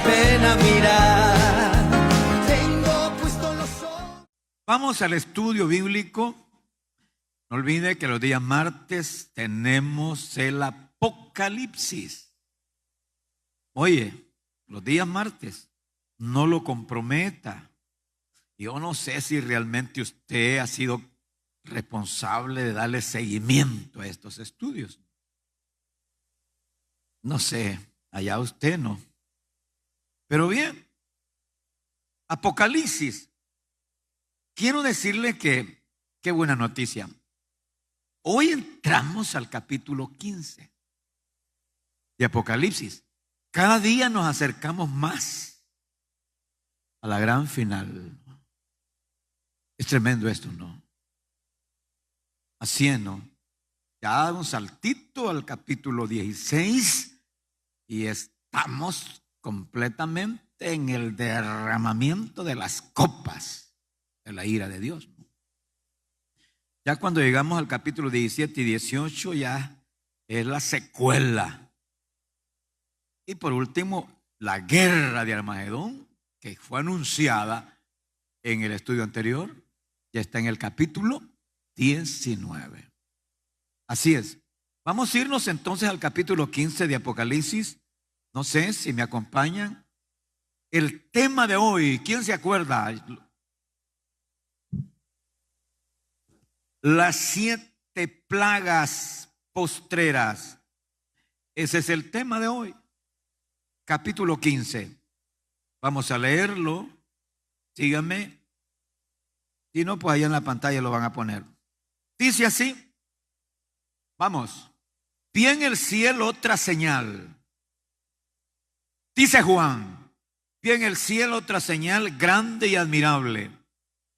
pena mirar. Tengo puesto los ojos. Vamos al estudio bíblico. No olvide que los días martes tenemos el Apocalipsis. Oye, los días martes, no lo comprometa. Yo no sé si realmente usted ha sido responsable de darle seguimiento a estos estudios. No sé, allá usted no. Pero bien, Apocalipsis. Quiero decirle que, qué buena noticia. Hoy entramos al capítulo 15 de Apocalipsis. Cada día nos acercamos más a la gran final. Es tremendo esto, ¿no? Así es, ¿no? Ya un saltito al capítulo 16 y estamos completamente en el derramamiento de las copas de la ira de Dios. Ya cuando llegamos al capítulo 17 y 18 ya es la secuela. Y por último, la guerra de Armagedón, que fue anunciada en el estudio anterior, ya está en el capítulo 19. Así es. Vamos a irnos entonces al capítulo 15 de Apocalipsis. No sé si me acompañan. El tema de hoy, ¿quién se acuerda? Las 7 plagas postreras. Ese es el tema de hoy. Capítulo 15. Vamos a leerlo. Síganme. Si no, pues allá en la pantalla lo van a poner. Dice así. Vamos. Vi en el cielo otra señal. Dice Juan. Vi en el cielo otra señal grande y admirable.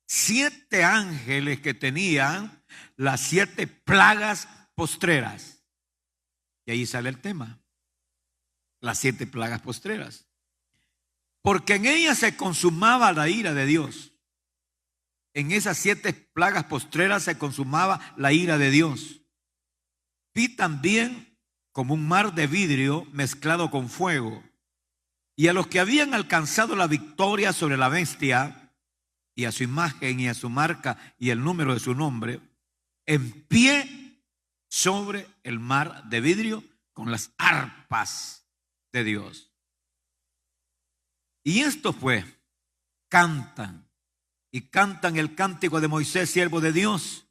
7 ángeles que tenían las 7 plagas postreras. Y ahí sale el tema. Las 7 plagas postreras. Porque en ellas se consumaba la ira de Dios. En esas 7 plagas postreras se consumaba la ira de Dios. Vi también como un mar de vidrio mezclado con fuego. Y a los que habían alcanzado la victoria sobre la bestia y a su imagen y a su marca y el número de su nombre, en pie sobre el mar de vidrio con las arpas de Dios. Y esto fue, cantan y cantan el cántico de Moisés, siervo de Dios,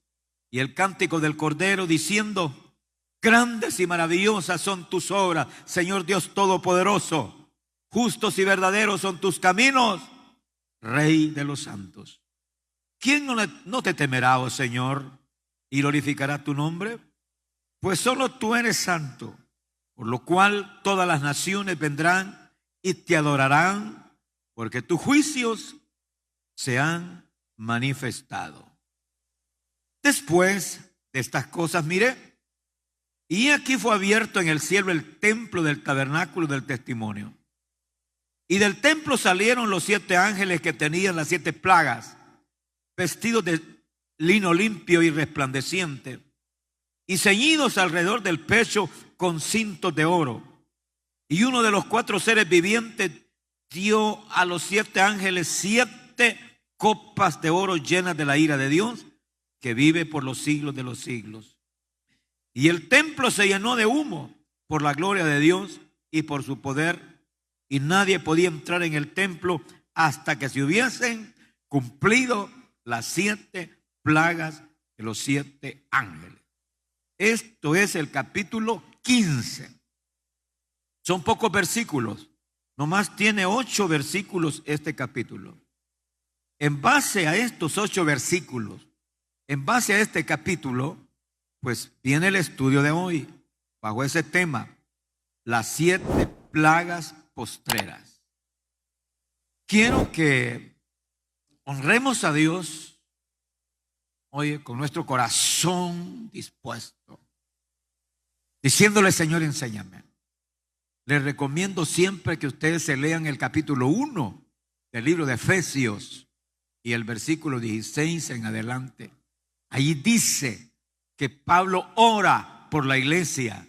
y el cántico del Cordero, diciendo: grandes y maravillosas son tus obras, Señor Dios Todopoderoso. Justos y verdaderos son tus caminos, Rey de los santos. ¿Quién no te temerá, oh Señor, y glorificará tu nombre? Pues solo tú eres santo, por lo cual todas las naciones vendrán y te adorarán, porque tus juicios se han manifestado. Después de estas cosas miré, y aquí fue abierto en el cielo el templo del tabernáculo del testimonio. Y del templo salieron los 7 ángeles que tenían las 7 plagas, vestidos de lino limpio y resplandeciente, y ceñidos alrededor del pecho con cintos de oro. Y uno de los 4 seres vivientes dio a los 7 ángeles 7 copas de oro llenas de la ira de Dios, que vive por los siglos de los siglos. Y el templo se llenó de humo por la gloria de Dios y por su poder, y nadie podía entrar en el templo hasta que se hubiesen cumplido las 7 plagas de los 7 ángeles. Esto es el capítulo 15. Son pocos versículos. Nomás tiene 8 versículos este capítulo. En base a estos 8 versículos, en base a este capítulo, pues viene el estudio de hoy, bajo ese tema, las 7 plagas postreras. Quiero que honremos a Dios, oye, con nuestro corazón dispuesto, diciéndole: Señor, enséñame. Les recomiendo siempre que ustedes se lean el capítulo 1 del libro de Efesios y el versículo 16 en adelante. Allí dice que Pablo ora por la iglesia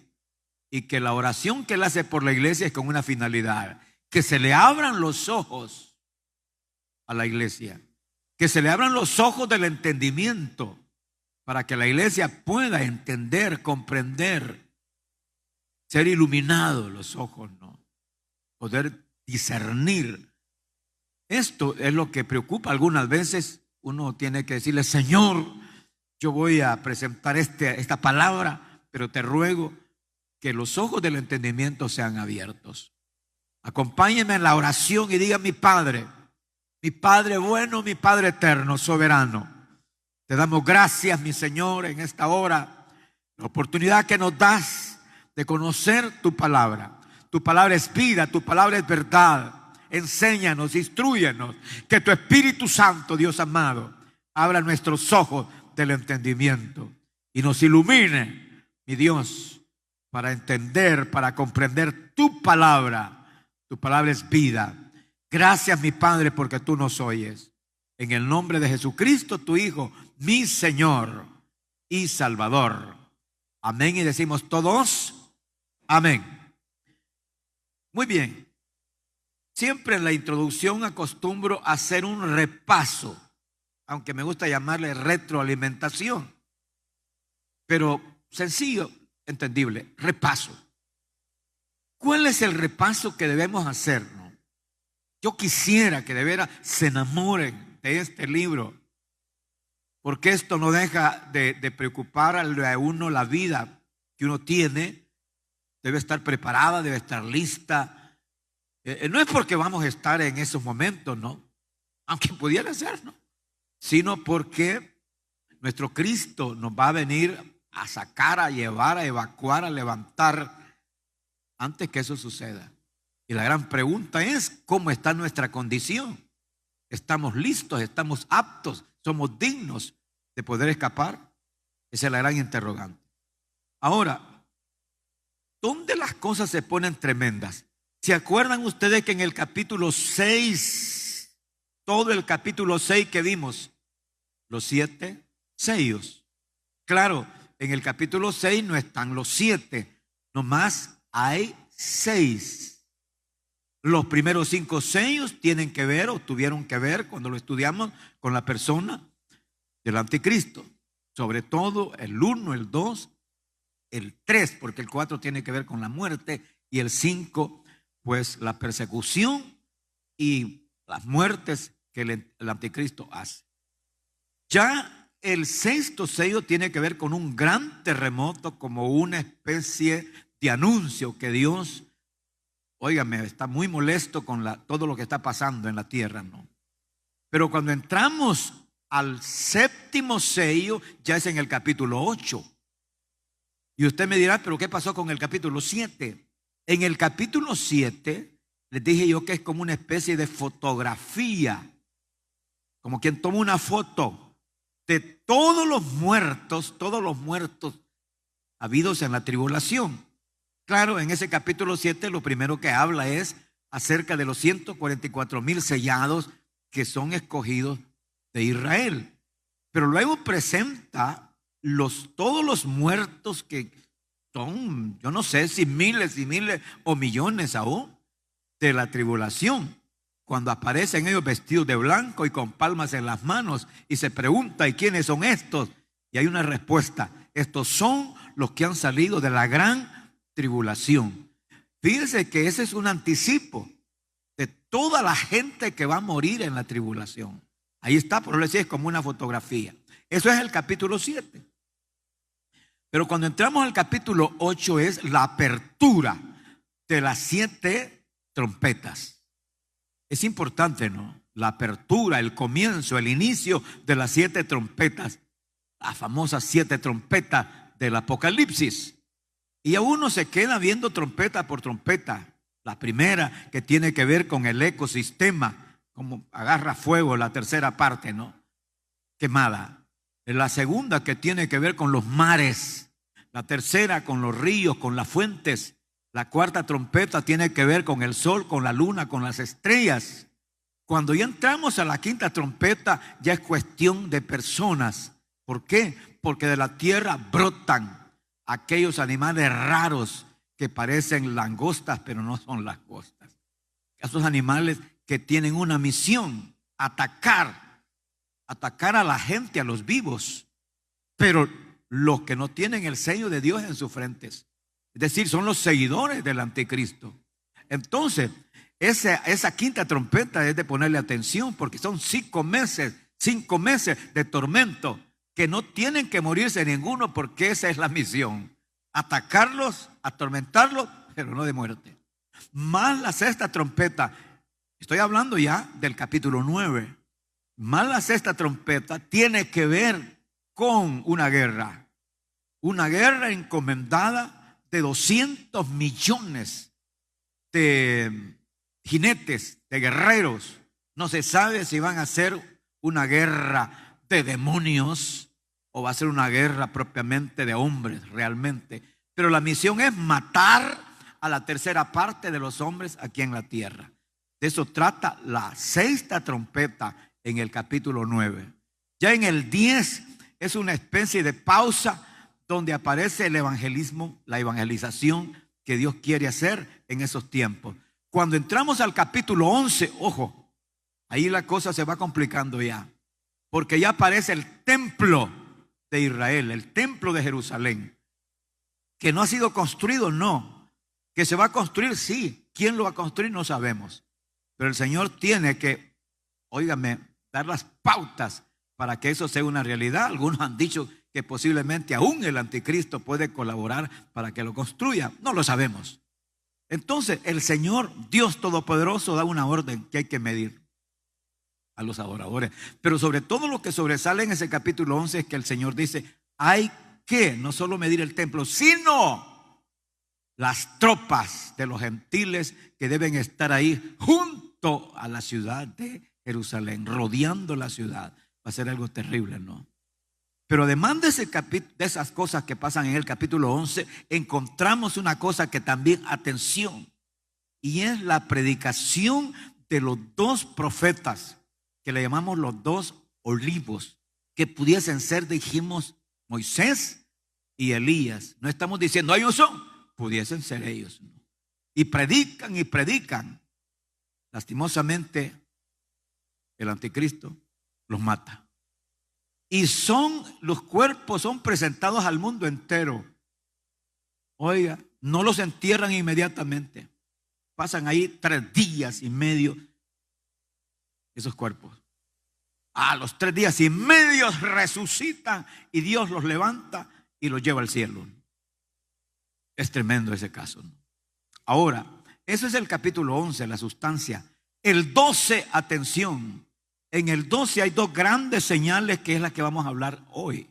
y que la oración que él hace por la iglesia es con una finalidad: que se le abran los ojos a la iglesia, que se le abran los ojos del entendimiento para que la iglesia pueda entender, comprender, ser iluminado los ojos, ¿no? Poder discernir. Esto es lo que preocupa. Algunas veces uno tiene que decirle: Señor, yo voy a presentar esta palabra, pero te ruego que los ojos del entendimiento sean abiertos. Acompáñeme en la oración y diga: mi Padre bueno, mi Padre eterno, soberano, te damos gracias, mi Señor, en esta hora, la oportunidad que nos das de conocer tu palabra. Tu palabra es vida, tu palabra es verdad. Enséñanos, instrúyenos, que tu Espíritu Santo, Dios amado, abra nuestros ojos del entendimiento y nos ilumine, mi Dios, para entender, para comprender tu palabra. Tu palabra es vida. Gracias, mi Padre, porque tú nos oyes. En el nombre de Jesucristo, tu Hijo, mi Señor y Salvador. Amén. Y decimos todos: amén. Muy bien. Siempre en la introducción acostumbro a hacer un repaso, aunque me gusta llamarle retroalimentación, pero sencillo, entendible, repaso. ¿Cuál es el repaso que debemos hacer, no? Yo quisiera que de veras se enamoren de este libro, porque esto no deja de preocupar a uno. La vida que uno tiene debe estar preparada, debe estar lista. No es porque vamos a estar en esos momentos, no, aunque pudiera ser, no, sino porque nuestro Cristo nos va a venir a sacar, a llevar, a evacuar, a levantar antes que eso suceda. Y la gran pregunta es: ¿cómo está nuestra condición? ¿Estamos listos? ¿Estamos aptos? ¿Somos dignos de poder escapar? Esa es la gran interrogante. Ahora, ¿dónde las cosas se ponen tremendas? ¿Se acuerdan ustedes que en el capítulo 6, todo el capítulo 6 que vimos, los 7 sellos? Claro, en el capítulo 6 no están los 7, nomás hay 6. Los primeros 5 sellos tienen que ver, o tuvieron que ver cuando lo estudiamos, con la persona del anticristo. Sobre todo el 1, el 2, el 3, porque el 4 tiene que ver con la muerte, y el 5, pues la persecución y las muertes que el anticristo hace. Ya el 6º sello tiene que ver con un gran terremoto, como una especie de anuncio que Dios, óigame, está muy molesto con todo lo que está pasando en la tierra, ¿no? Pero cuando entramos al 7º sello, ya es en el capítulo 8. Y usted me dirá: ¿pero qué pasó con el capítulo 7? En el capítulo 7, les dije yo que es como una especie de fotografía, como quien toma una foto de todos los muertos habidos en la tribulación. Claro, en ese capítulo 7 lo primero que habla es acerca de los 144,000 sellados que son escogidos de Israel. Pero luego presenta todos los muertos que son, yo no sé si miles y miles o millones aún de la tribulación, cuando aparecen ellos vestidos de blanco y con palmas en las manos, y se pregunta: ¿y quiénes son estos? Y hay una respuesta: estos son los que han salido de la gran tribulación. Fíjense que ese es un anticipo de toda la gente que va a morir en la tribulación. Ahí está, por eso decía, es como una fotografía. Eso es el capítulo 7. Pero cuando entramos al capítulo 8 es la apertura de las 7 trompetas. Es importante, ¿no? La apertura, el comienzo, el inicio de las 7 trompetas. Las famosas 7 trompetas del Apocalipsis. Y a uno se queda viendo trompeta por trompeta. La primera, que tiene que ver con el ecosistema, como agarra fuego la tercera parte, ¿no? Quemada. La segunda, que tiene que ver con los mares. La tercera, con los ríos, con las fuentes. La cuarta trompeta tiene que ver con el sol, con la luna, con las estrellas. Cuando ya entramos a la quinta trompeta, ya es cuestión de personas. ¿Por qué? Porque de la tierra brotan aquellos animales raros que parecen langostas, pero no son langostas. esos animales que tienen una misión, atacar a la gente, a los vivos, pero los que no tienen el sello de Dios en sus frentes. Es decir, son los seguidores del anticristo. Entonces, esa quinta trompeta es de ponerle atención, porque son 5 meses de tormento que no tienen que morirse ninguno, porque esa es la misión: atacarlos, atormentarlos, pero no de muerte. Más la sexta trompeta, estoy hablando ya del capítulo 9, más la sexta trompeta tiene que ver con una guerra encomendada de 200 millones de jinetes, de guerreros. No se sabe si van a ser una guerra de demonios o va a ser una guerra propiamente de hombres realmente. Pero la misión es matar a la tercera parte de los hombres aquí en la tierra. De eso trata la sexta trompeta en el capítulo 9. Ya en el 10 es una especie de pausa donde aparece el evangelismo, la evangelización que Dios quiere hacer en esos tiempos. Cuando entramos al capítulo 11, ojo, ahí la cosa se va complicando ya, porque ya aparece el templo de Israel, el templo de Jerusalén, que no ha sido construido, no, que se va a construir, sí. ¿Quién lo va a construir? No sabemos, pero el Señor tiene que, óigame, dar las pautas para que eso sea una realidad. Algunos han dicho que posiblemente aún el anticristo puede colaborar para que lo construya. No lo sabemos. Entonces el Señor, Dios Todopoderoso, da una orden que hay que medir a los adoradores. Pero sobre todo lo que sobresale en ese capítulo 11 es que el Señor dice: hay que no solo medir el templo, sino las tropas de los gentiles que deben estar ahí junto a la ciudad de Jerusalén, rodeando la ciudad. Va a ser algo terrible, ¿no? Pero además de esas cosas que pasan en el capítulo 11, encontramos una cosa que también, atención, y es la predicación de los 2 profetas, que le llamamos los 2 olivos, que pudiesen ser, dijimos, Moisés y Elías. No estamos diciendo ellos son, pudiesen ser ellos, ¿no? Y predican y predican. Lastimosamente, el anticristo los mata. Y los cuerpos son presentados al mundo entero. Oiga, no los entierran inmediatamente. Pasan ahí 3 días y medio esos cuerpos. A los 3 días y medio resucitan y Dios los levanta y los lleva al cielo. Es tremendo ese caso, ¿no? Ahora, eso es el capítulo 11, la sustancia. El 12, atención. En el 12 hay 2 grandes señales, que es la que vamos a hablar hoy.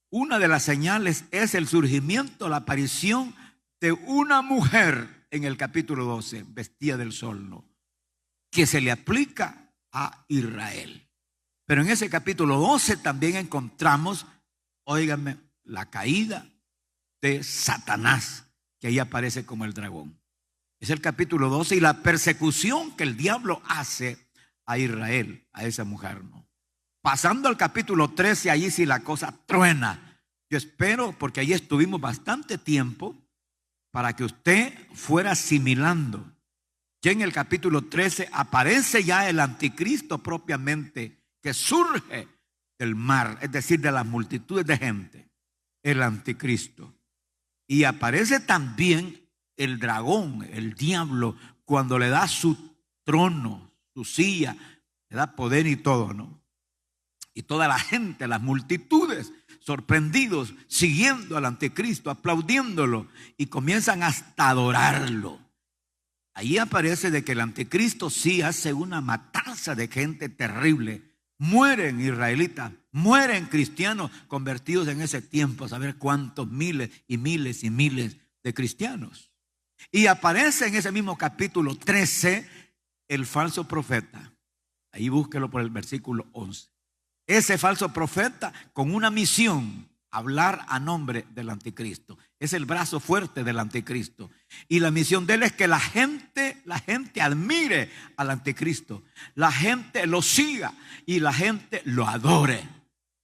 Una de las señales es el surgimiento, la aparición de una mujer en el capítulo 12, vestida del sol, ¿no?, que se le aplica a Israel. Pero en ese capítulo 12 también encontramos, óigame, la caída de Satanás, que ahí aparece como el dragón. Es el capítulo 12 y la persecución que el diablo hace a Israel, a esa mujer, ¿no? Pasando al capítulo 13, allí sí la cosa truena. Yo espero, porque allí estuvimos bastante tiempo, para que usted fuera asimilando. Ya en el capítulo 13 aparece ya el anticristo propiamente, que surge del mar, es decir, de las multitudes de gente, el anticristo. Y aparece también el dragón, el diablo, cuando le da su trono, su silla, le da poder y todo, ¿no? Y toda la gente, las multitudes, sorprendidos, siguiendo al anticristo, aplaudiéndolo, y comienzan hasta a adorarlo. Ahí aparece de que el anticristo sí hace una matanza de gente terrible. Mueren israelitas, mueren cristianos convertidos en ese tiempo, a saber cuántos miles y miles y miles de cristianos. Y aparece en ese mismo capítulo 13 el falso profeta. Ahí búsquelo por el versículo 11. Ese falso profeta con una misión: hablar a nombre del anticristo. Es el brazo fuerte del anticristo. Y la misión de él es que la gente admire al anticristo. La gente lo siga y la gente lo adore.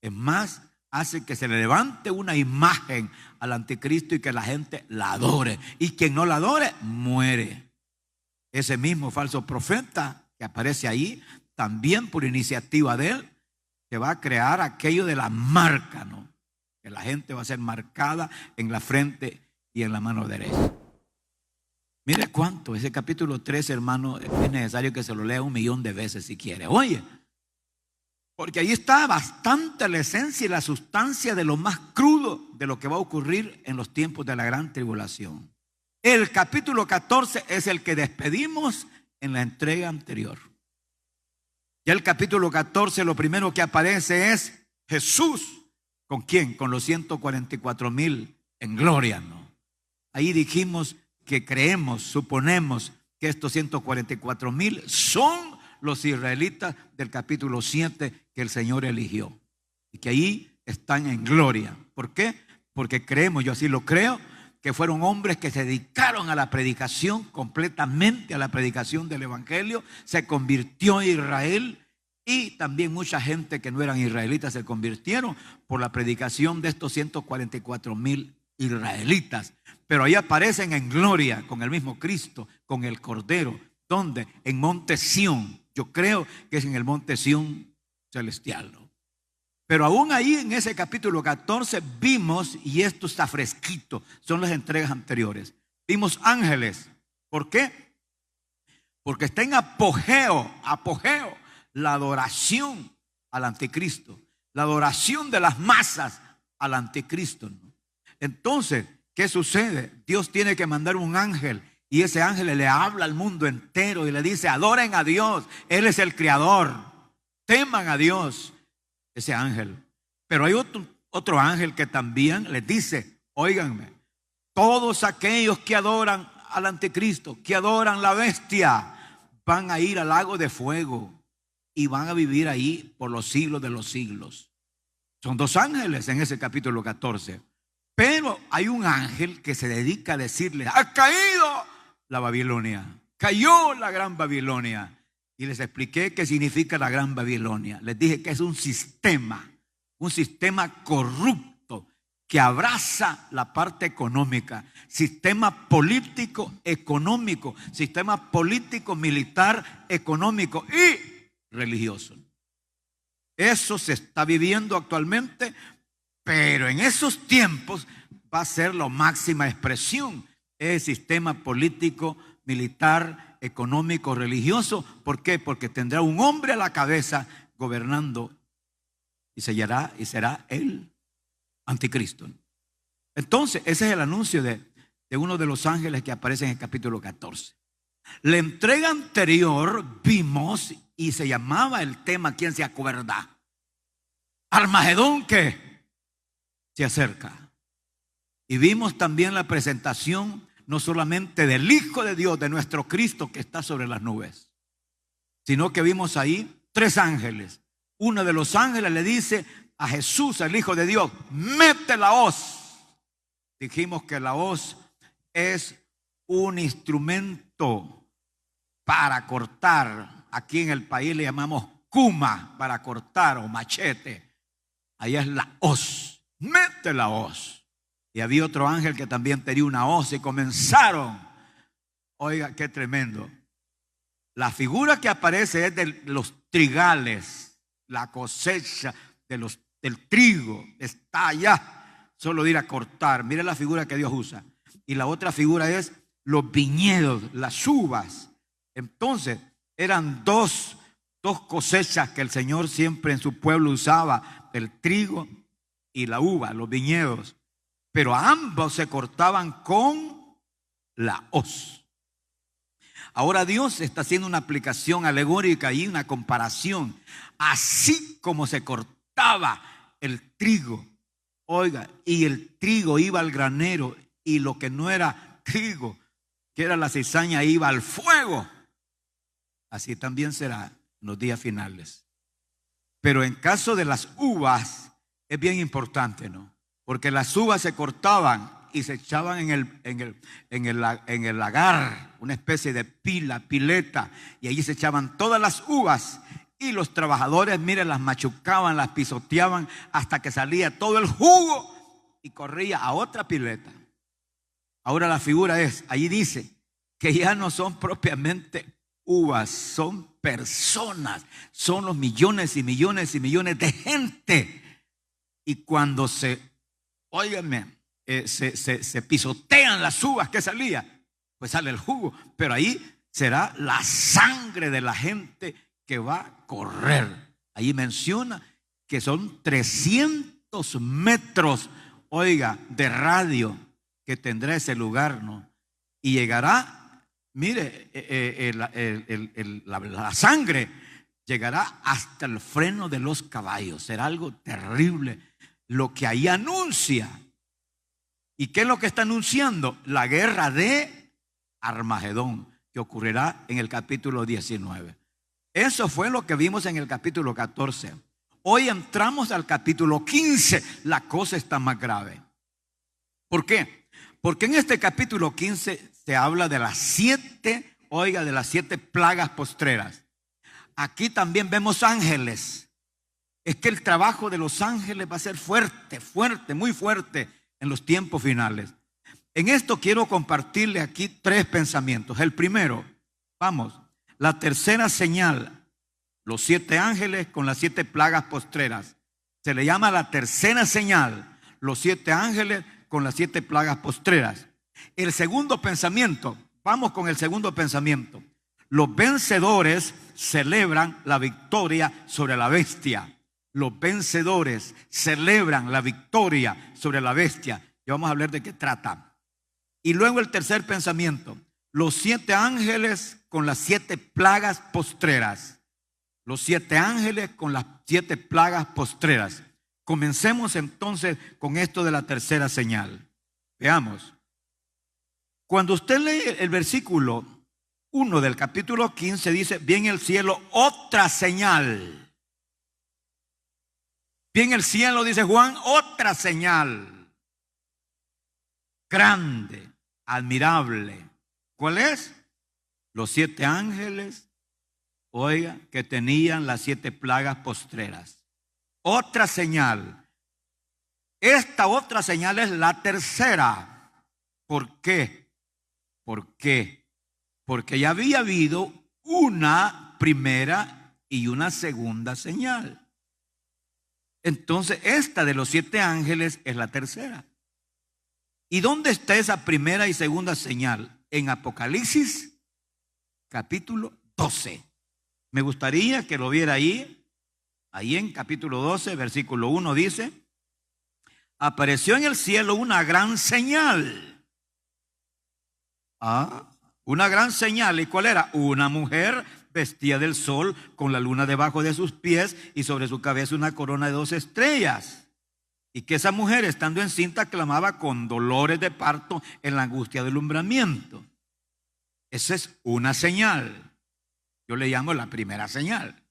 Es más, hace que se le levante una imagen al anticristo y que la gente la adore. Y quien no la adore, muere. ese mismo falso profeta que aparece ahí, también por iniciativa de él, que va a crear aquello de la marca, ¿no? Que la gente va a ser marcada en la frente y en la mano derecha. Mire cuánto, ese capítulo 3, hermano, es necesario que se lo lea 1.000.000 de veces si quiere. Oye, porque ahí está bastante la esencia y la sustancia de lo más crudo de lo que va a ocurrir en los tiempos de la gran tribulación. El capítulo 14 es el que despedimos en la entrega anterior. Ya el capítulo 14, lo primero que aparece es Jesús. ¿Con quién? Con los 144,000 en gloria, ¿no? Ahí dijimos que creemos, suponemos que estos 144,000 son los israelitas del capítulo 7 que el Señor eligió. Y que ahí están en gloria. ¿Por qué? Porque creemos, yo así lo creo, que fueron hombres que se dedicaron a la predicación, completamente a la predicación del evangelio. Se convirtió Israel, y también mucha gente que no eran israelitas se convirtieron por la predicación de estos 144,000 israelitas. Pero ahí aparecen en gloria con el mismo Cristo, con el Cordero. ¿Dónde? En Monte Sión. Yo creo que es en el Monte Sión celestial, ¿no? Pero aún ahí en ese capítulo 14 vimos, y esto está fresquito, son las entregas anteriores, vimos ángeles. ¿Por qué? Porque está en apogeo la adoración al anticristo, la adoración de las masas al anticristo, ¿no? Entonces, ¿qué sucede? Dios tiene que mandar un ángel, y ese ángel le habla al mundo entero y le dice: adoren a Dios, Él es el creador, teman a Dios. Ese ángel. Pero hay otro ángel que también les dice: óiganme, todos aquellos que adoran al anticristo, que adoran la bestia, van a ir al lago de fuego y van a vivir ahí por los siglos de los siglos. Son dos ángeles en ese capítulo 14. Pero hay un ángel que se dedica a decirle: ha caído la Babilonia, cayó la gran Babilonia. Y les expliqué qué significa la gran Babilonia. Les dije que es un sistema corrupto que abraza la parte económica, sistema político económico, sistema político militar económico y religioso. Eso se está viviendo actualmente, pero en esos tiempos va a ser la máxima expresión, el sistema político, militar, económico, religioso. ¿Por qué? Porque tendrá un hombre a la cabeza gobernando, y será el anticristo. Entonces, ese es el anuncio de uno de los ángeles que aparece en el capítulo 14. La entrega anterior vimos, y se llamaba el tema, ¿quién se acuerda? Armagedón, que se acerca. Y vimos también la presentación no solamente del Hijo de Dios, de nuestro Cristo que está sobre las nubes, sino que vimos ahí 3 ángeles. Uno de los ángeles le dice a Jesús, el Hijo de Dios: mete la hoz. Dijimos que la hoz es un instrumento para cortar. Aquí en el país le llamamos cuma, para cortar, o machete. Allá es la hoz. Mete la hoz. Y había otro ángel que también tenía una hoz y comenzaron. Oiga, qué tremendo. La figura que aparece es de los trigales, la cosecha del trigo está allá. Solo de ir a cortar. Mire la figura que Dios usa. Y la otra figura es los viñedos, las uvas. Entonces, eran dos cosechas que el Señor siempre en su pueblo usaba: el trigo y la uva, los viñedos. Pero ambos se cortaban con la hoz. Ahora Dios está haciendo una aplicación alegórica y una comparación. Así como se cortaba el trigo, oiga, y el trigo iba al granero, y lo que no era trigo, que era la cizaña, iba al fuego. Así también será en los días finales. Pero en caso de las uvas es bien importante, ¿no? Porque las uvas se cortaban y se echaban en el lagar, una especie de pileta, y allí se echaban todas las uvas, y los trabajadores, miren, las machucaban, las pisoteaban hasta que salía todo el jugo y corría a otra pileta. Ahora la figura es, allí dice que ya no son propiamente uvas, son personas, son los millones y millones y millones de gente. Y cuando se pisotean las uvas que salía, pues sale el jugo, pero ahí será la sangre de la gente que va a correr. Ahí menciona que son 300 metros, oiga, de radio que tendrá ese lugar, ¿no? Y llegará, mire, la sangre llegará hasta el freno de los caballos. Será algo terrible lo que ahí anuncia. ¿Y qué es lo que está anunciando? La guerra de Armagedón, que ocurrirá en el capítulo 19. Eso fue lo que vimos en el capítulo 14. Hoy entramos al capítulo 15. La cosa está más grave. ¿Por qué? Porque en este capítulo 15 se habla de las 7, oiga, de las 7 plagas postreras. Aquí también vemos ángeles. Es que el trabajo de los ángeles va a ser fuerte, fuerte, muy fuerte en los tiempos finales. En esto quiero compartirle aquí 3 pensamientos. El primero, vamos, la tercera señal, los 7 ángeles con las 7 plagas postreras. Se le llama la tercera señal, los 7 ángeles con las 7 plagas postreras. El segundo pensamiento, vamos con el segundo pensamiento. Los vencedores celebran la victoria sobre la bestia. Los vencedores celebran la victoria sobre la bestia. Y vamos a hablar de qué trata. Y luego el tercer pensamiento, los 7 ángeles con las 7 plagas postreras. Los 7 ángeles con las 7 plagas postreras. Comencemos entonces con esto de la tercera señal. Veamos. Cuando usted lee el versículo 1 del capítulo 15, dice: vi en el cielo otra señal. Vi en el cielo, dice Juan, otra señal. Grande, admirable. ¿Cuál es? Los 7 ángeles, oiga, que tenían las 7 plagas postreras. Otra señal. Esta otra señal es la tercera. ¿Por qué? ¿Por qué? Porque ya había habido una primera y una segunda señal. Entonces esta de los 7 ángeles es la tercera. ¿Y dónde está esa primera y segunda señal? En Apocalipsis capítulo 12. Me gustaría que lo viera ahí. Ahí en capítulo 12, versículo 1 dice: apareció en el cielo una gran señal. Una gran señal. ¿Y cuál era? Una mujer vestida del sol, con la luna debajo de sus pies y sobre su cabeza una corona de 2 estrellas. Y que esa mujer, estando encinta, clamaba con dolores de parto en la angustia del alumbramiento. Esa es una señal. Yo le llamo la primera señal.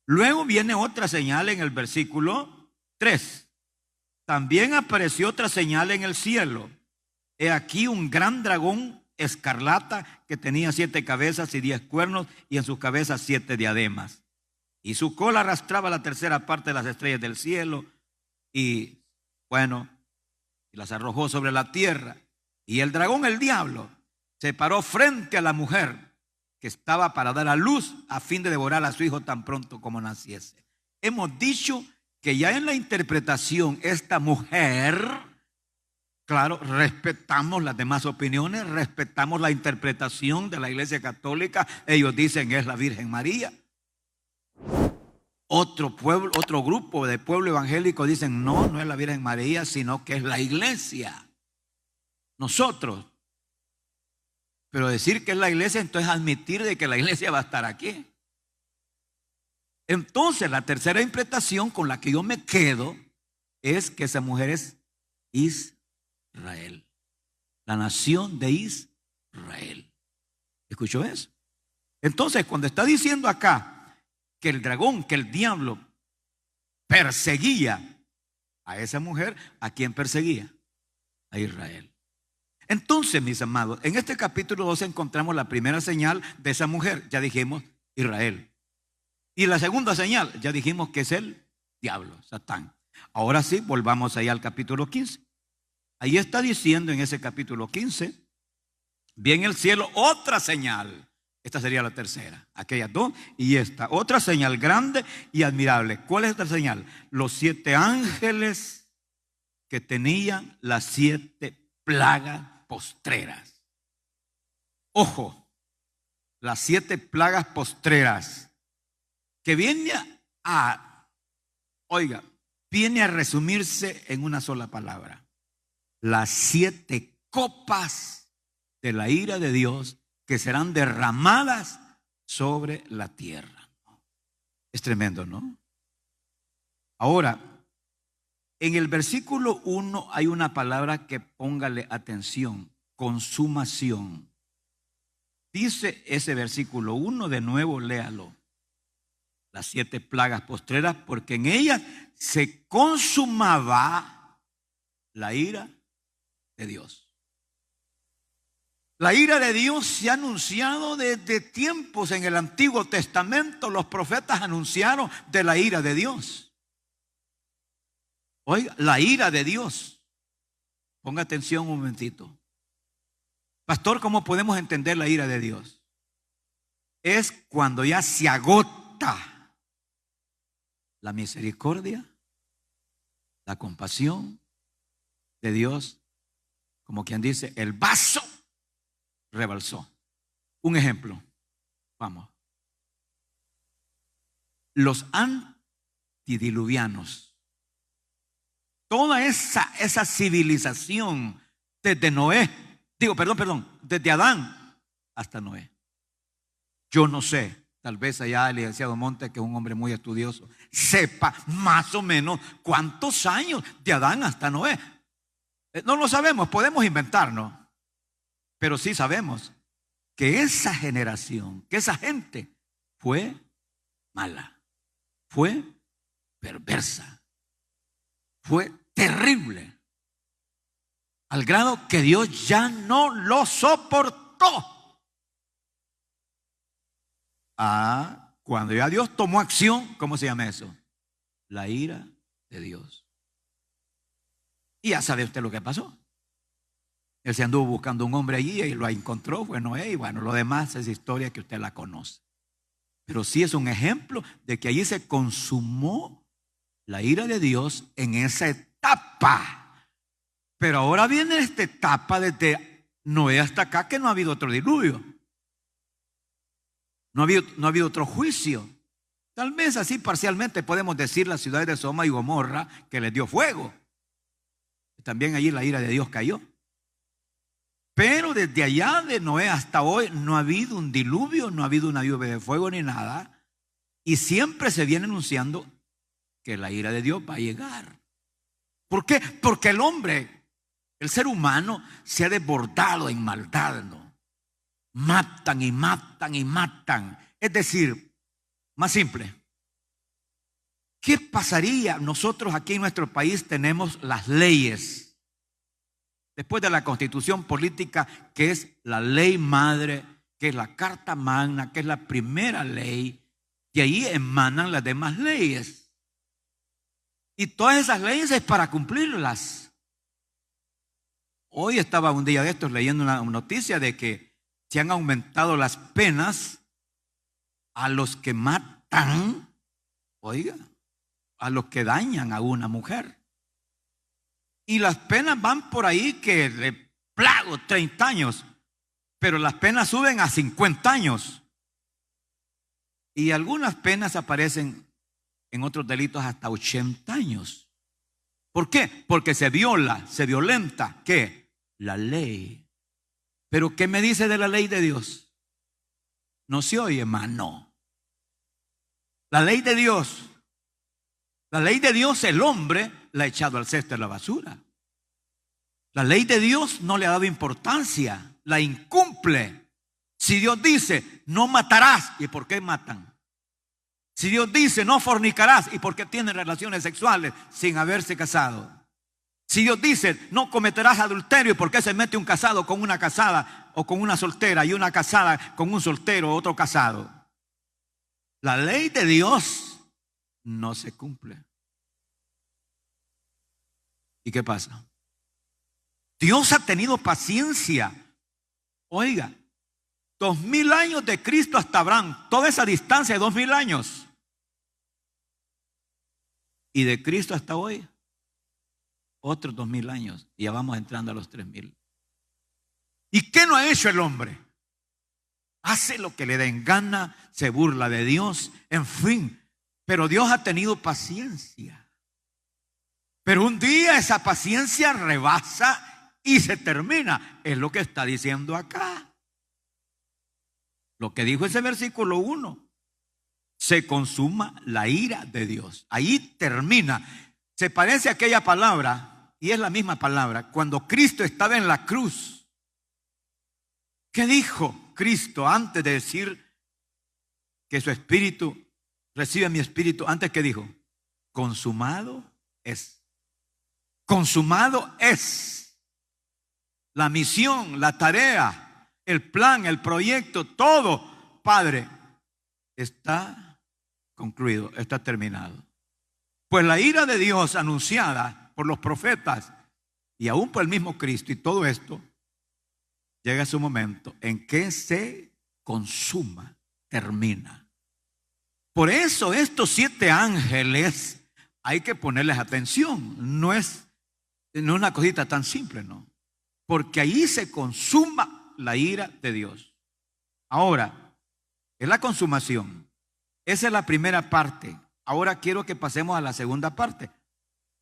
Luego viene otra señal en el versículo 3. También apareció otra señal en el cielo. He aquí un gran dragón escarlata que tenía 7 cabezas y 10 cuernos, y en sus cabezas 7 diademas. Y su cola arrastraba la tercera parte de las estrellas del cielo, y bueno, y las arrojó sobre la tierra. Y el dragón, el diablo, se paró frente a la mujer que estaba para dar a luz, a fin de devorar a su hijo tan pronto como naciese. Hemos dicho que ya en la interpretación esta mujer, claro, respetamos las demás opiniones, respetamos la interpretación de la Iglesia Católica. Ellos dicen es la Virgen María. Otro grupo de pueblo evangélico dicen no, no es la Virgen María, sino que es la Iglesia. Nosotros. Pero decir que es la iglesia, entonces admitir de que la iglesia va a estar aquí. Entonces la tercera interpretación con la que yo me quedo es que esa mujer es Israel, la nación de Israel. ¿Escuchó eso? Entonces cuando está diciendo acá que el dragón, que el diablo perseguía a esa mujer, ¿a quién perseguía? A Israel. Entonces, mis amados, en este capítulo 12 encontramos la primera señal de esa mujer. Ya dijimos, Israel. Y la segunda señal, ya dijimos que es el diablo, Satán. Ahora sí, volvamos ahí al capítulo 15. Ahí está diciendo en ese capítulo 15, vi en el cielo otra señal. Esta sería la tercera. Aquellas dos y esta. Otra señal grande y admirable. ¿Cuál es esta señal? Los 7 ángeles que tenían las 7 plagas postreras. Ojo, las 7 plagas postreras que viene viene a resumirse en una sola palabra. Las 7 copas de la ira de Dios que serán derramadas sobre la tierra. Es tremendo, ¿no? Ahora, en el versículo 1 hay una palabra que póngale atención: consumación. Dice ese versículo 1, de nuevo léalo. Las 7 plagas postreras, porque en ellas se consumaba la ira de Dios. La ira de Dios se ha anunciado desde tiempos. En el Antiguo Testamento los profetas anunciaron de la ira de Dios. Oiga, la ira de Dios. Ponga atención un momentito. Pastor, ¿cómo podemos entender la ira de Dios? Es cuando ya se agota la misericordia, la compasión de Dios, como quien dice, el vaso rebalsó. Un ejemplo, vamos. Los antidiluvianos, toda esa civilización desde Noé, desde Adán hasta Noé. Yo no sé, tal vez allá el licenciado Monte, que es un hombre muy estudioso, sepa más o menos cuántos años de Adán hasta Noé. No lo sabemos, podemos inventarnos. Pero sí sabemos que esa generación, que esa gente fue mala, fue perversa, fue terrible, al grado que Dios ya no lo soportó. Cuando ya Dios tomó acción, ¿cómo se llama eso? La ira de Dios. Y ya sabe usted lo que pasó. Él se anduvo buscando un hombre allí y lo encontró, fue Noé, y bueno, lo demás es historia que usted la conoce. Pero sí es un ejemplo de que allí se consumó la ira de Dios en esa etapa. Pero ahora viene esta etapa desde Noé hasta acá, que no ha habido otro diluvio. No ha habido otro juicio. Tal vez así parcialmente podemos decir las ciudades de Sodoma y Gomorra, que les dio fuego. También allí la ira de Dios cayó. Pero desde allá de Noé hasta hoy no ha habido un diluvio, no ha habido una lluvia de fuego ni nada. Y siempre se viene anunciando que la ira de Dios va a llegar. ¿Por qué? Porque el hombre, el ser humano, se ha desbordado en maldad, ¿no? Matan y matan y matan. Es decir, más simple, ¿qué pasaría? Nosotros aquí en nuestro país tenemos las leyes. Después de la Constitución política, que es la ley madre, que es la Carta Magna, que es la primera ley, de ahí emanan las demás leyes. Y todas esas leyes es para cumplirlas. Hoy estaba un día de estos leyendo una noticia de que se han aumentado las penas a los que matan, oiga, a los que dañan a una mujer. Y las penas van por ahí que le plago 30 años, pero las penas suben a 50 años. Y algunas penas aparecen en otros delitos hasta 80 años. ¿Por qué? Porque se violenta, ¿qué? La ley. ¿Pero qué me dice de la ley de Dios? No se oye, hermano. La ley de Dios, el hombre la ha echado al cesto de la basura. La ley de Dios no le ha dado importancia, la incumple. Si Dios dice, no matarás, ¿y por qué matan? Si Dios dice, no fornicarás, ¿y por qué tienen relaciones sexuales sin haberse casado? Si Dios dice, no cometerás adulterio, ¿y por qué se mete un casado con una casada o con una soltera y una casada con un soltero o otro casado? La ley de Dios no se cumple. ¿Y qué pasa? Dios ha tenido paciencia Oiga, 2000 años de Cristo hasta Abraham, toda esa distancia de 2000 años. Y de Cristo hasta hoy, otros 2000 años. Y ya vamos entrando a los 3000. ¿Y qué no ha hecho el hombre? Hace lo que le den gana, se burla de Dios, en fin. Pero Dios ha tenido paciencia. Pero un día esa paciencia rebasa y se termina. Es lo que está diciendo acá. Lo que dijo ese versículo 1. Se consuma la ira de Dios. Ahí termina. Se parece a aquella palabra, y es la misma palabra, cuando Cristo estaba en la cruz. ¿Qué dijo Cristo antes de decir que su espíritu recibe mi espíritu? Antes, que dijo: consumado es. Consumado es. La misión, la tarea, el plan, el proyecto, todo, Padre, está concluido, está terminado. Pues la ira de Dios anunciada por los profetas y aún por el mismo Cristo y todo esto, llega su momento en que se consuma, termina. Por eso estos 7 ángeles hay que ponerles atención. No es una cosita tan simple, no. Porque ahí se consuma la ira de Dios. Ahora, es la consumación. Esa es la primera parte. Ahora quiero que pasemos a la segunda parte.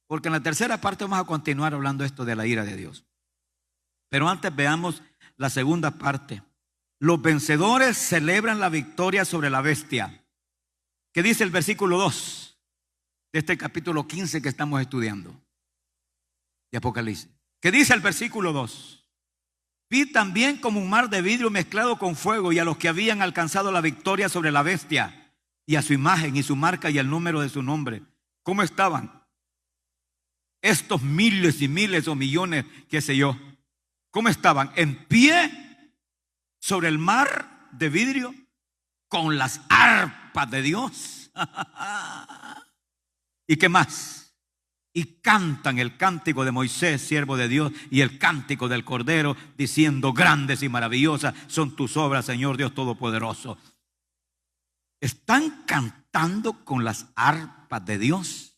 Porque en la tercera parte vamos a continuar hablando esto de la ira de Dios. Pero antes veamos la segunda parte. Los vencedores celebran la victoria sobre la bestia. ¿Qué dice el versículo 2 de este capítulo 15 que estamos estudiando de Apocalipsis? ¿Qué dice el versículo 2? Vi también como un mar de vidrio mezclado con fuego, y a los que habían alcanzado la victoria sobre la bestia y a su imagen y su marca y el número de su nombre. ¿Cómo estaban? Estos miles y miles o millones, qué sé yo. ¿Cómo estaban? En pie sobre el mar de vidrio con las arpas de Dios. ¿Y qué más? Y cantan el cántico de Moisés, siervo de Dios, y el cántico del Cordero, diciendo: grandes y maravillosas son tus obras, Señor Dios Todopoderoso. Están cantando con las arpas de Dios.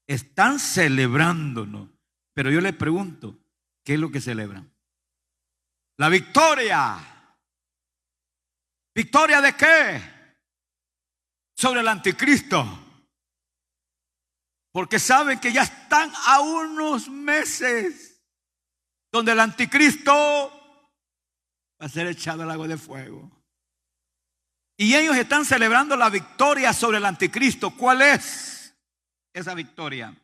Están celebrándonos. Pero yo les pregunto, ¿qué es lo que celebran? La victoria. ¿Victoria de qué? Sobre el anticristo. Porque saben que ya están a unos meses donde el anticristo va a ser echado al lago de fuego. Y ellos están celebrando la victoria sobre el anticristo. ¿Cuál es esa victoria?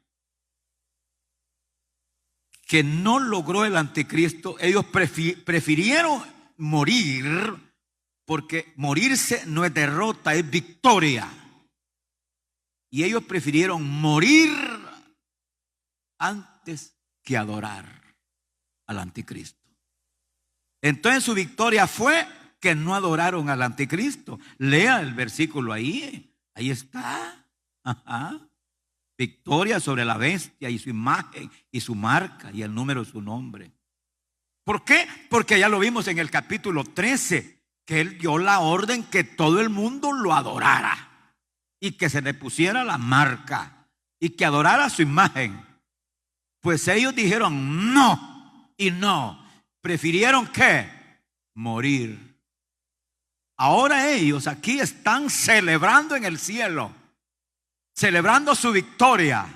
Que no logró el anticristo. Ellos prefirieron morir, porque morirse no es derrota, es victoria. Y ellos prefirieron morir antes que adorar al anticristo. Entonces su victoria fue que no adoraron al anticristo. Lea el versículo ahí. Ahí está. Ajá. Victoria sobre la bestia y su imagen y su marca y el número de su nombre. ¿Por qué? Porque ya lo vimos en el capítulo 13, que él dio la orden que todo el mundo lo adorara y que se le pusiera la marca y que adorara su imagen. Pues ellos dijeron no y no. Prefirieron ¿qué? Morir. Ahora ellos aquí están celebrando en el cielo, celebrando su victoria,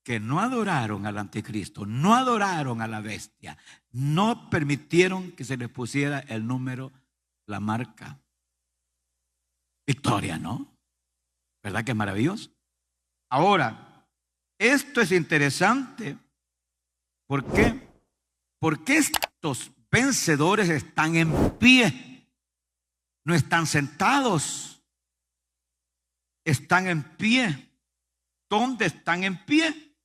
que no adoraron al anticristo, no adoraron a la bestia, no permitieron que se les pusiera el número, la marca. Victoria, ¿no? ¿Verdad que es maravilloso? Ahora, esto es interesante. ¿Por qué? Porque estos vencedores están en pie. No están sentados. Están en pie. ¿Dónde están en pie?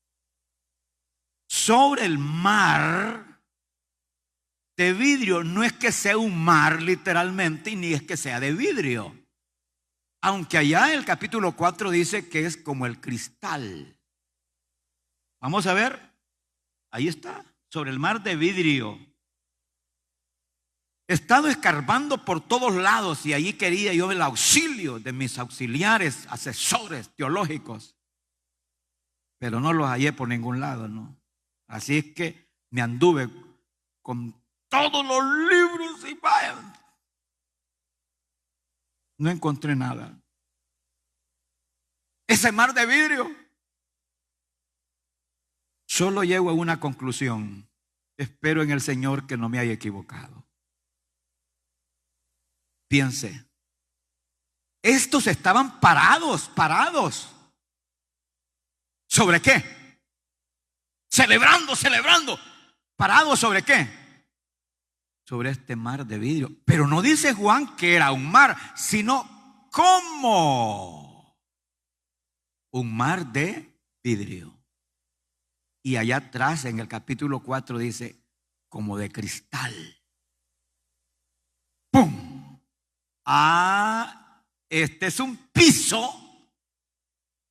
Sobre el mar de vidrio. No es que sea un mar literalmente, ni es que sea de vidrio. Aunque allá el capítulo 4 dice que es como el cristal. Vamos a ver. Ahí está, sobre el mar de vidrio. He estado escarbando por todos lados y allí quería yo el auxilio de mis auxiliares, asesores teológicos. Pero no los hallé por ningún lado, ¿no? Así es que me anduve con todos los libros y vaya, no encontré nada. Ese mar de vidrio. Solo llego a una conclusión. Espero en el Señor que no me haya equivocado. Piense, estos estaban parados. ¿Sobre qué? Celebrando. ¿Parados sobre qué? Sobre este mar de vidrio. Pero no dice Juan que era un mar, sino ¿cómo? Un mar de vidrio. Y allá atrás en el capítulo 4 dice, como de cristal. ¡Pum! Este es un piso.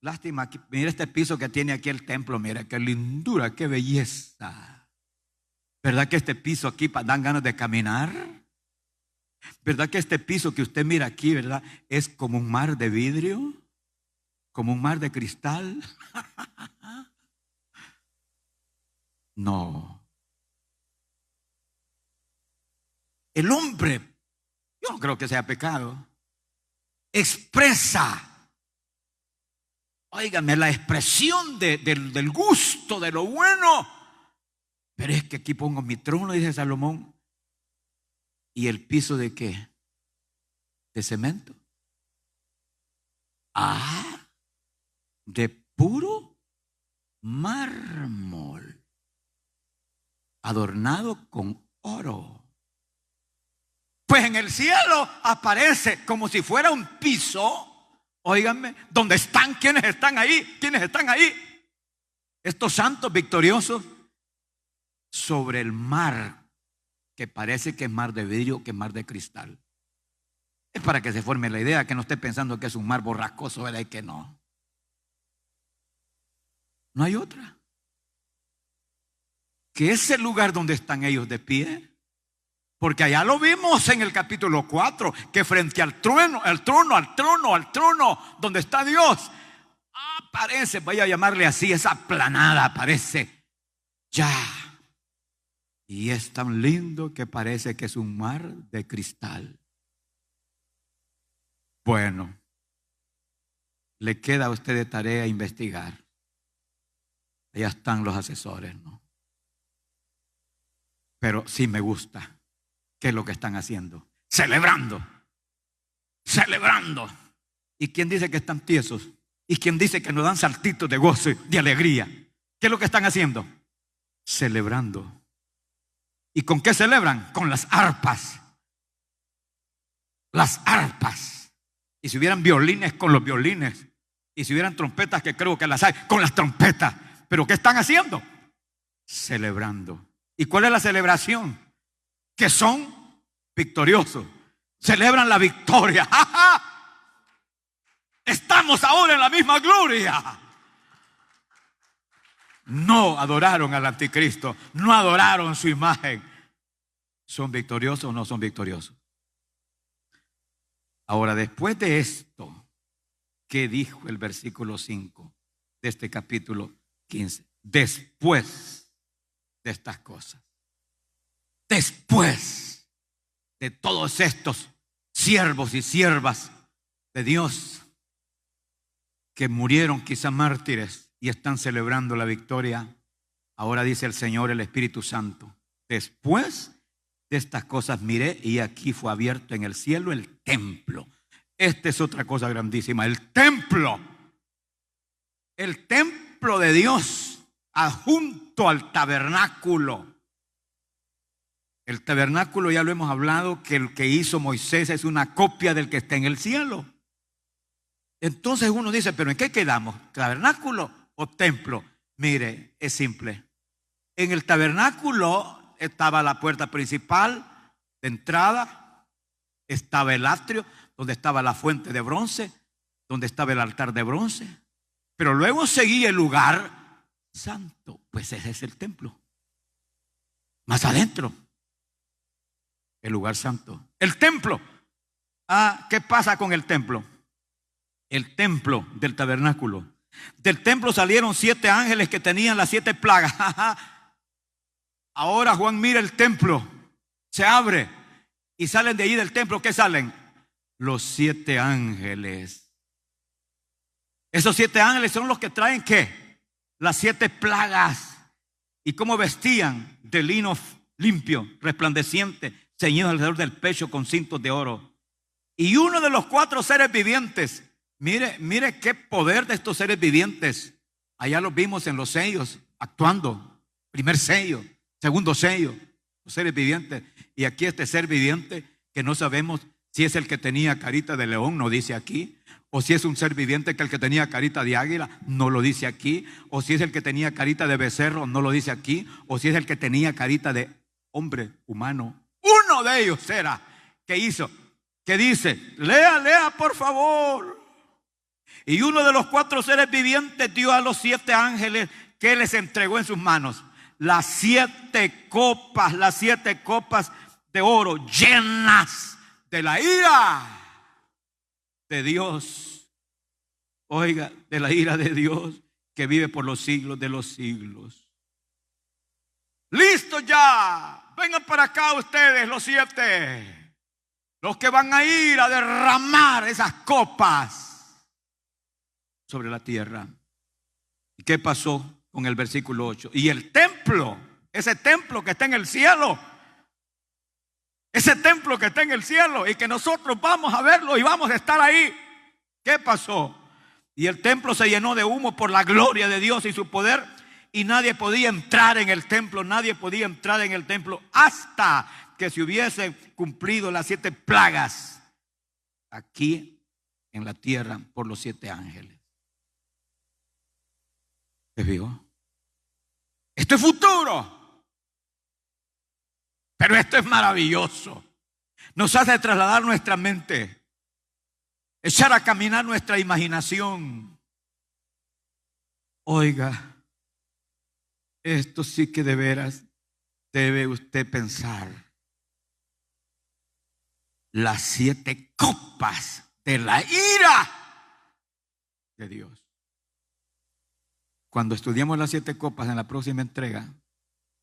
Lástima, mira este piso que tiene aquí el templo, mira qué lindura, qué belleza. ¿Verdad que este piso aquí dan ganas de caminar? ¿Verdad que este piso que usted mira aquí, verdad, es como un mar de vidrio? Como un mar de cristal. No. El hombre, yo no creo que sea pecado, expresa, óigame, la expresión del gusto, de lo bueno. Pero es que aquí pongo mi trono, dice Salomón. ¿Y el piso de qué? ¿De cemento? De puro mármol, adornado con oro. Pues en el cielo aparece como si fuera un piso, óiganme, donde están, ¿quiénes están ahí? ¿Quiénes están ahí? Estos santos victoriosos sobre el mar, que parece que es mar de vidrio, que es mar de cristal. Es para que se forme la idea, que no esté pensando que es un mar borrascoso, ¿verdad? Y que no. No hay otra. Que ese lugar donde están ellos de pie, porque allá lo vimos en el capítulo 4, que frente al trono, donde está Dios, aparece, voy a llamarle así, esa planada aparece ya. Y es tan lindo que parece que es un mar de cristal. Bueno, le queda a usted de tarea investigar. Allá están los asesores, ¿no? Pero sí me gusta. ¿Qué es lo que están haciendo? Celebrando. ¿Y quién dice que están tiesos? ¿Y quién dice que nos dan saltitos de gozo y de alegría? ¿Qué es lo que están haciendo? Celebrando. ¿Y con qué celebran? Con las arpas. Las arpas. Y si hubieran violines, con los violines. Y si hubieran trompetas, que creo que las hay, con las trompetas. ¿Pero qué están haciendo? Celebrando. ¿Y cuál es la celebración? Que son victoriosos. Celebran la victoria. ¡Ja, ja! Estamos ahora en la misma gloria. No adoraron al anticristo, no adoraron su imagen. ¿Son victoriosos o no son victoriosos? Ahora, después de esto, ¿qué dijo el versículo 5 de este capítulo 15? Después de estas cosas, después de todos estos siervos y siervas de Dios que murieron quizá mártires y están celebrando la victoria, ahora dice el Señor, el Espíritu Santo, después de estas cosas miré y aquí fue abierto en el cielo el templo. Esta es otra cosa grandísima, el templo de Dios adjunto al tabernáculo. El tabernáculo, ya lo hemos hablado, que el que hizo Moisés es una copia del que está en el cielo. Entonces uno dice, ¿pero en qué quedamos? ¿Tabernáculo o templo? Mire, es simple. En el tabernáculo estaba la puerta principal de entrada, estaba el atrio, donde estaba la fuente de bronce, donde estaba el altar de bronce. Pero luego seguía el lugar santo, pues ese es el templo. Más adentro. El lugar santo. El templo. ¿Qué pasa con el templo? El templo del tabernáculo. Del templo salieron 7 ángeles que tenían las 7 plagas. Ahora Juan mira el templo. Se abre. Y salen de ahí del templo. ¿Qué salen? Los 7 ángeles. Esos 7 ángeles son los que traen ¿qué? Las 7 plagas. ¿Y cómo vestían? De lino limpio, resplandeciente, ceñido alrededor del pecho con cintos de oro. Y uno de los 4 seres vivientes, mire qué poder de estos seres vivientes. Allá los vimos en los sellos, actuando. Primer sello, segundo sello, los seres vivientes. Y aquí este ser viviente, que no sabemos si es el que tenía carita de león, no dice aquí. O si es un ser viviente que el que tenía carita de águila, no lo dice aquí. O si es el que tenía carita de becerro, no lo dice aquí. O si es el que tenía carita de hombre humano. Uno de ellos era que hizo, que dice, lea por favor. Y uno de los 4 seres vivientes dio a los 7 ángeles que les entregó en sus manos las 7 copas de oro llenas de la ira de Dios. Oiga, de la ira de Dios que vive por los siglos de los siglos. Listo ya. Vengan para acá ustedes, los 7. Los que van a ir a derramar esas copas sobre la tierra. ¿Y qué pasó con el versículo 8? Y el templo, ese templo que está en el cielo, ese templo que está en el cielo y que nosotros vamos a verlo y vamos a estar ahí. ¿Qué pasó? Y el templo se llenó de humo por la gloria de Dios y su poder. Y nadie podía entrar en el templo. Nadie podía entrar en el templo hasta que se hubiesen cumplido las 7 plagas aquí en la tierra por los 7 ángeles. ¿Se vio? Esto es futuro. Pero esto es maravilloso. Nos hace trasladar nuestra mente, echar a caminar nuestra imaginación. Oiga, esto sí que de veras debe usted pensar. Las 7 copas de la ira de Dios. Cuando estudiemos las 7 copas en la próxima entrega,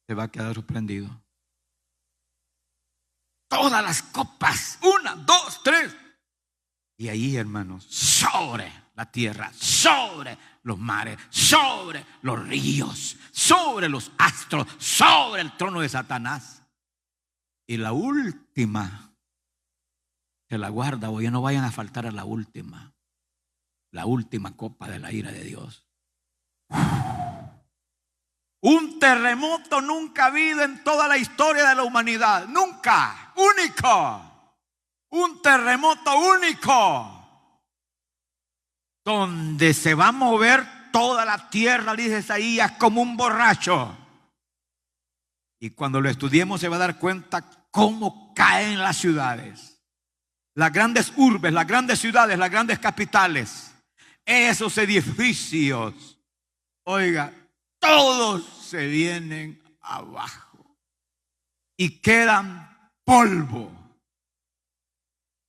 se va a quedar sorprendido. Todas las copas, 1, 2, 3. Y ahí, hermanos, sobre la tierra, sobre los mares, sobre los ríos, sobre los astros, sobre el trono de Satanás. Y la última, se la guarda, oye, no vayan a faltar a la última copa de la ira de Dios. Un terremoto nunca habido en toda la historia de la humanidad, nunca, único, un terremoto único, donde se va a mover toda la tierra, dice Isaías, como un borracho. Y cuando lo estudiemos se va a dar cuenta cómo caen las ciudades, las grandes urbes, las grandes ciudades, las grandes capitales, esos edificios, oiga, todos se vienen abajo y quedan polvo.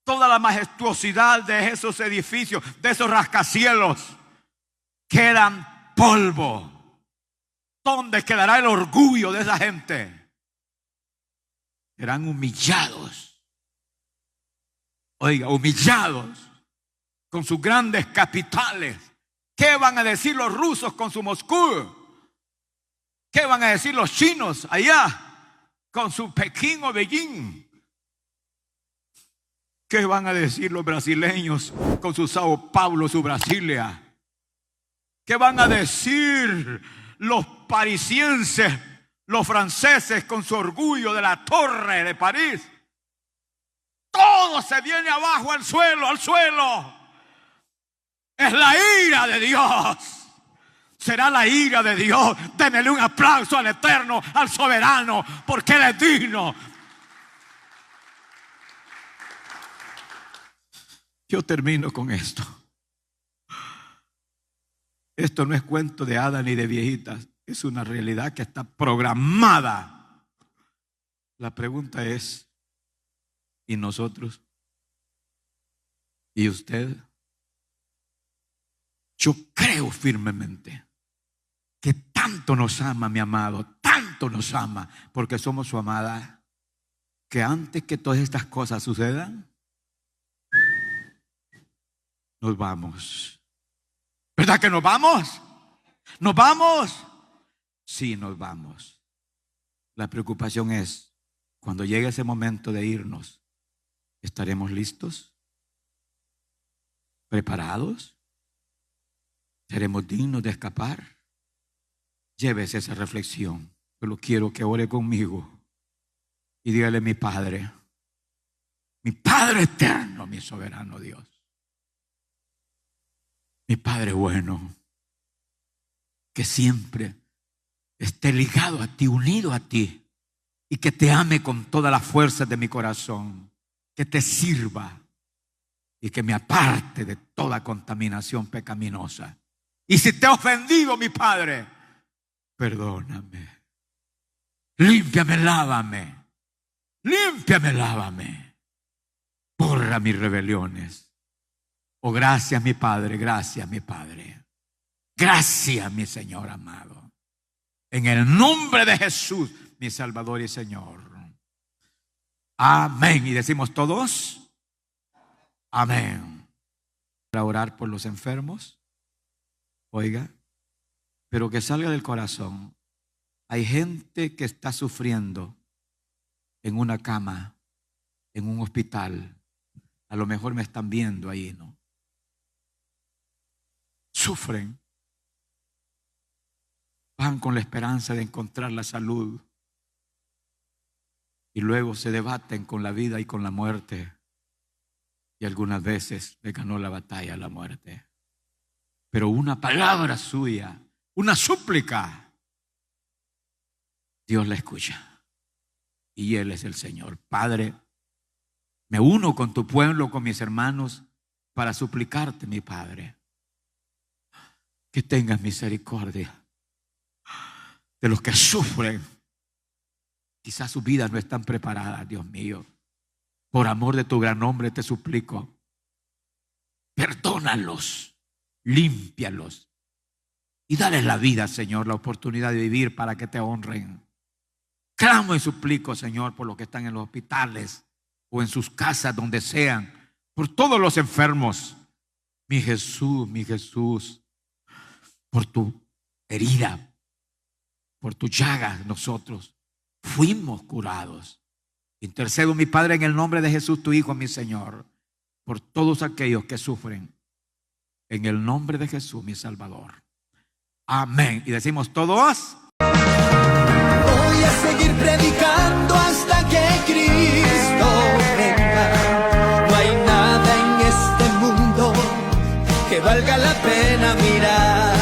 Toda la majestuosidad de esos edificios, de esos rascacielos, quedan polvo. ¿Dónde quedará el orgullo de esa gente? Serán humillados. Oiga, humillados con sus grandes capitales. ¿Qué van a decir los rusos con su Moscú? ¿Qué van a decir los chinos allá con su Pekín o Beijing? ¿Qué van a decir los brasileños con su Sao Paulo, su Brasilia? ¿Qué van a decir los parisienses, los franceses con su orgullo de la Torre de París? Todo se viene abajo, al suelo, al suelo. Es la ira de Dios. Será la ira de Dios. Démele un aplauso al Eterno, al Soberano, porque Él es digno. Yo termino con esto. Esto no es cuento de hadas ni de viejitas. Es una realidad que está programada. La pregunta es, ¿Y nosotros? ¿Y usted? Yo creo firmemente que tanto nos ama, mi amado, tanto nos ama, porque somos su amada, que antes que todas estas cosas sucedan, nos vamos. ¿Verdad que nos vamos? ¿Nos vamos? Sí, nos vamos. La preocupación es, cuando llegue ese momento de irnos, ¿estaremos listos? ¿Preparados? ¿Seremos dignos de escapar? Llévese esa reflexión. Solo quiero que ore conmigo y dígale: mi Padre eterno, mi soberano Dios, mi Padre bueno, que siempre esté ligado a ti, unido a ti, y que te ame con todas las fuerzas de mi corazón, que te sirva y que me aparte de toda contaminación pecaminosa. Y si te he ofendido, mi Padre, perdóname. Límpiame, lávame. Límpiame, lávame. Borra mis rebeliones. Oh, gracias, mi Padre, gracias, mi Padre. Gracias, mi Señor amado. En el nombre de Jesús, mi Salvador y Señor. Amén. Y decimos todos: amén. Para orar por los enfermos. Oiga, pero que salga del corazón. Hay gente que está sufriendo en una cama, en un hospital. A lo mejor me están viendo ahí, ¿no? Sufren. Van con la esperanza de encontrar la salud. Y luego se debaten con la vida y con la muerte. Y algunas veces le ganó la batalla a la muerte. Pero una palabra suya, una súplica, Dios la escucha. Y Él es el Señor. Padre, me uno con tu pueblo, con mis hermanos, para suplicarte, mi Padre, que tengas misericordia de los que sufren. Quizás sus vidas no están preparadas, Dios mío. Por amor de tu gran nombre te suplico, perdónalos. Límpialos y dales la vida, Señor, la oportunidad de vivir para que te honren. Clamo y suplico, Señor, por los que están en los hospitales o en sus casas, donde sean, por todos los enfermos. Mi Jesús, por tu herida, por tu llaga, nosotros fuimos curados. Intercedo, mi Padre, en el nombre de Jesús, tu Hijo, mi Señor, por todos aquellos que sufren. En el nombre de Jesús, mi Salvador. Amén. Y decimos todos: Voy a seguir predicando hasta que Cristo venga. No hay nada en este mundo que valga la pena mirar.